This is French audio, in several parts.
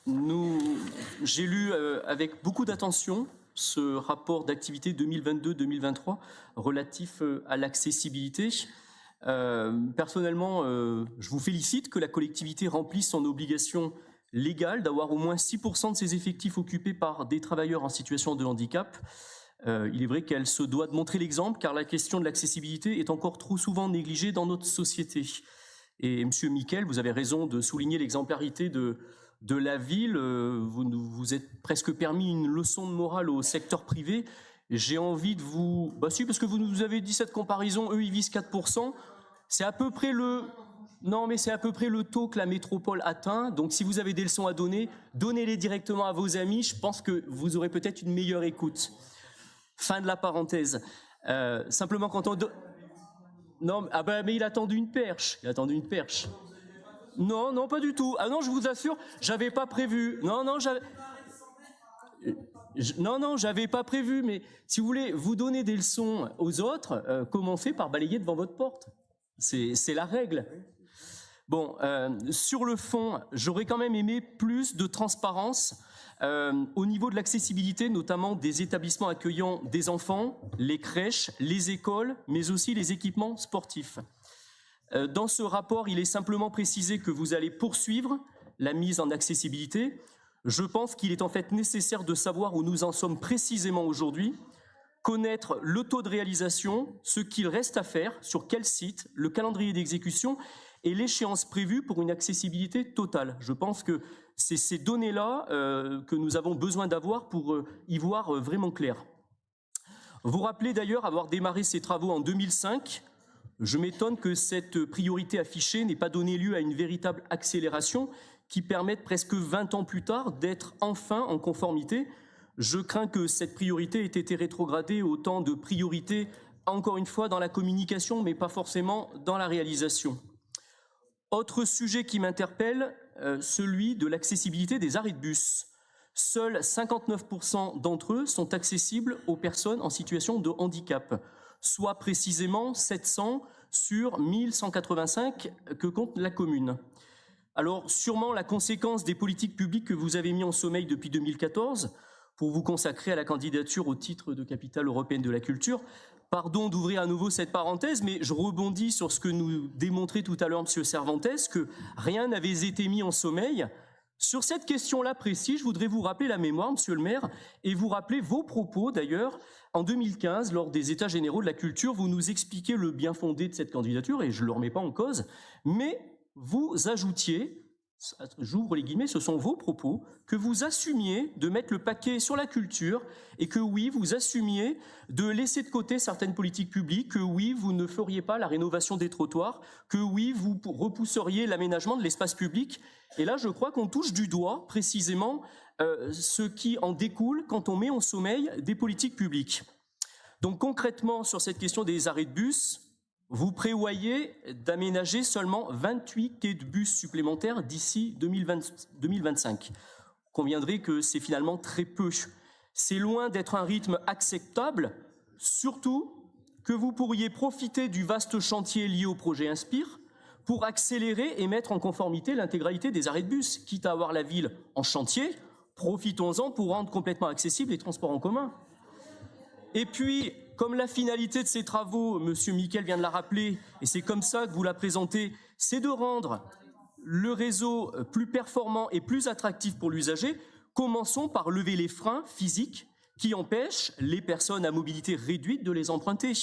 J'ai lu avec beaucoup d'attention ce rapport d'activité 2022-2023 relatif à l'accessibilité. Personnellement, je vous félicite que la collectivité remplisse son obligation légale d'avoir au moins 6% de ses effectifs occupés par des travailleurs en situation de handicap. Il est vrai qu'elle se doit de montrer l'exemple, car la question de l'accessibilité est encore trop souvent négligée dans notre société. Et Monsieur Miquel, vous avez raison de souligner l'exemplarité de la ville. Vous vous êtes presque permis une leçon de morale au secteur privé. J'ai envie de vous... Bah si, parce que vous nous avez dit cette comparaison, eux ils visent 4%. C'est à peu près le... Non, mais c'est à peu près le taux que la métropole atteint. Donc si vous avez des leçons à donner, donnez-les directement à vos amis. Je pense que vous aurez peut-être une meilleure écoute. Fin de la parenthèse. Simplement quand on... Non, ah ben, mais il a tendu une perche. Il a tendu une perche. Non, non, pas du tout. Ah non, je vous assure, j'avais pas prévu. Non, non, j'avais pas prévu. Mais si vous voulez vous donner des leçons aux autres, commencez par balayer devant votre porte. C'est la règle. Bon, sur le fond, j'aurais quand même aimé plus de transparence au niveau de l'accessibilité, notamment des établissements accueillant des enfants, les crèches, les écoles, mais aussi les équipements sportifs. Dans ce rapport, il est simplement précisé que vous allez poursuivre la mise en accessibilité. Je pense qu'il est en fait nécessaire de savoir où nous en sommes précisément aujourd'hui, connaître le taux de réalisation, ce qu'il reste à faire, sur quel site, le calendrier d'exécution et l'échéance prévue pour une accessibilité totale. Je pense que c'est ces données-là que nous avons besoin d'avoir pour y voir vraiment clair. Vous rappelez d'ailleurs avoir démarré ces travaux en 2005. Je m'étonne que cette priorité affichée n'ait pas donné lieu à une véritable accélération qui permette presque 20 ans plus tard d'être enfin en conformité. Je crains que cette priorité ait été rétrogradée au temps de priorité, encore une fois, dans la communication, mais pas forcément dans la réalisation. Autre sujet qui m'interpelle, celui de l'accessibilité des arrêts de bus. Seuls 59% d'entre eux sont accessibles aux personnes en situation de handicap, soit précisément 700 sur 1185 que compte la commune. Alors, sûrement la conséquence des politiques publiques que vous avez mis en sommeil depuis 2014 pour vous consacrer à la candidature au titre de capitale européenne de la culture. Pardon d'ouvrir à nouveau cette parenthèse, mais je rebondis sur ce que nous démontrait tout à l'heure M. Cervantes, que rien n'avait été mis en sommeil. Sur cette question-là précise, je voudrais vous rappeler la mémoire, Monsieur le maire, et vous rappeler vos propos d'ailleurs. En 2015, lors des États généraux de la culture, vous nous expliquez le bien fondé de cette candidature, et je ne le remets pas en cause, mais vous ajoutiez, j'ouvre les guillemets, ce sont vos propos, que vous assumiez de mettre le paquet sur la culture et que oui, vous assumiez de laisser de côté certaines politiques publiques, que oui, vous ne feriez pas la rénovation des trottoirs, que oui, vous repousseriez l'aménagement de l'espace public. Et là, je crois qu'on touche du doigt précisément ce qui en découle quand on met en sommeil des politiques publiques. Donc concrètement, sur cette question des arrêts de bus, vous prévoyez d'aménager seulement 28 quais de bus supplémentaires d'ici 2025. Vous conviendrez que c'est finalement très peu. C'est loin d'être un rythme acceptable, surtout que vous pourriez profiter du vaste chantier lié au projet Inspire pour accélérer et mettre en conformité l'intégralité des arrêts de bus. Quitte à avoir la ville en chantier, profitons-en pour rendre complètement accessibles les transports en commun. Et puis, comme la finalité de ces travaux, M. Miquel vient de la rappeler, et c'est comme ça que vous la présentez, c'est de rendre le réseau plus performant et plus attractif pour l'usager. Commençons par lever les freins physiques qui empêchent les personnes à mobilité réduite de les emprunter.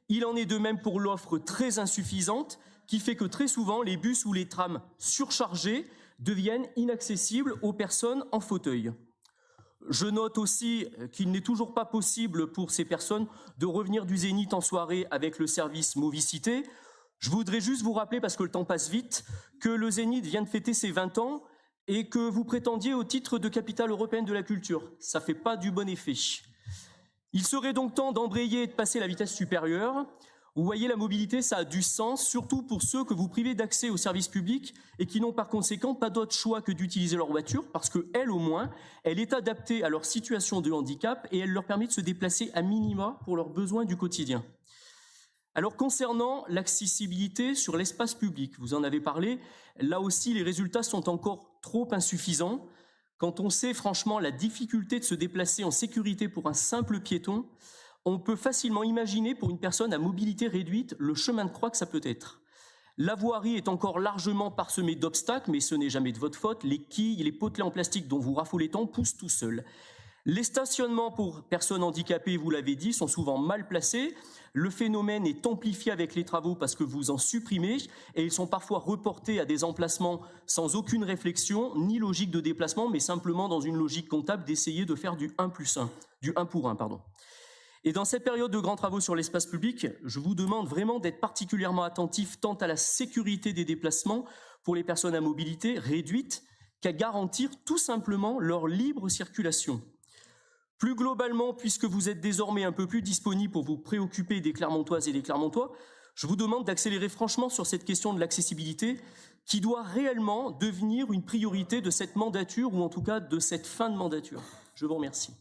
Il en est de même pour l'offre très insuffisante qui fait que très souvent les bus ou les trams surchargés deviennent inaccessibles aux personnes en fauteuil. Je note aussi qu'il n'est toujours pas possible pour ces personnes de revenir du Zénith en soirée avec le service Movicité. Je voudrais juste vous rappeler, parce que le temps passe vite, que le Zénith vient de fêter ses 20 ans et que vous prétendiez au titre de capitale européenne de la culture. Ça ne fait pas du bon effet. Il serait donc temps d'embrayer et de passer à la vitesse supérieure. Vous voyez, la mobilité, ça a du sens, surtout pour ceux que vous privez d'accès aux services publics et qui n'ont par conséquent pas d'autre choix que d'utiliser leur voiture, parce qu'elle, au moins, elle est adaptée à leur situation de handicap et elle leur permet de se déplacer à minima pour leurs besoins du quotidien. Alors, concernant l'accessibilité sur l'espace public, vous en avez parlé, là aussi, les résultats sont encore trop insuffisants. Quand on sait franchement la difficulté de se déplacer en sécurité pour un simple piéton, on peut facilement imaginer pour une personne à mobilité réduite le chemin de croix que ça peut être. La voirie est encore largement parsemée d'obstacles, mais ce n'est jamais de votre faute. Les quilles, les potelets en plastique dont vous raffolez tant poussent tout seuls. Les stationnements pour personnes handicapées, vous l'avez dit, sont souvent mal placés. Le phénomène est amplifié avec les travaux parce que vous en supprimez et ils sont parfois reportés à des emplacements sans aucune réflexion ni logique de déplacement, mais simplement dans une logique comptable d'essayer de faire du 1+1, du 1 pour 1, pardon. Et dans cette période de grands travaux sur l'espace public, je vous demande vraiment d'être particulièrement attentif tant à la sécurité des déplacements pour les personnes à mobilité réduite qu'à garantir tout simplement leur libre circulation. Plus globalement, puisque vous êtes désormais un peu plus disponible pour vous préoccuper des Clermontoises et des Clermontois, je vous demande d'accélérer franchement sur cette question de l'accessibilité qui doit réellement devenir une priorité de cette mandature ou en tout cas de cette fin de mandature. Je vous remercie.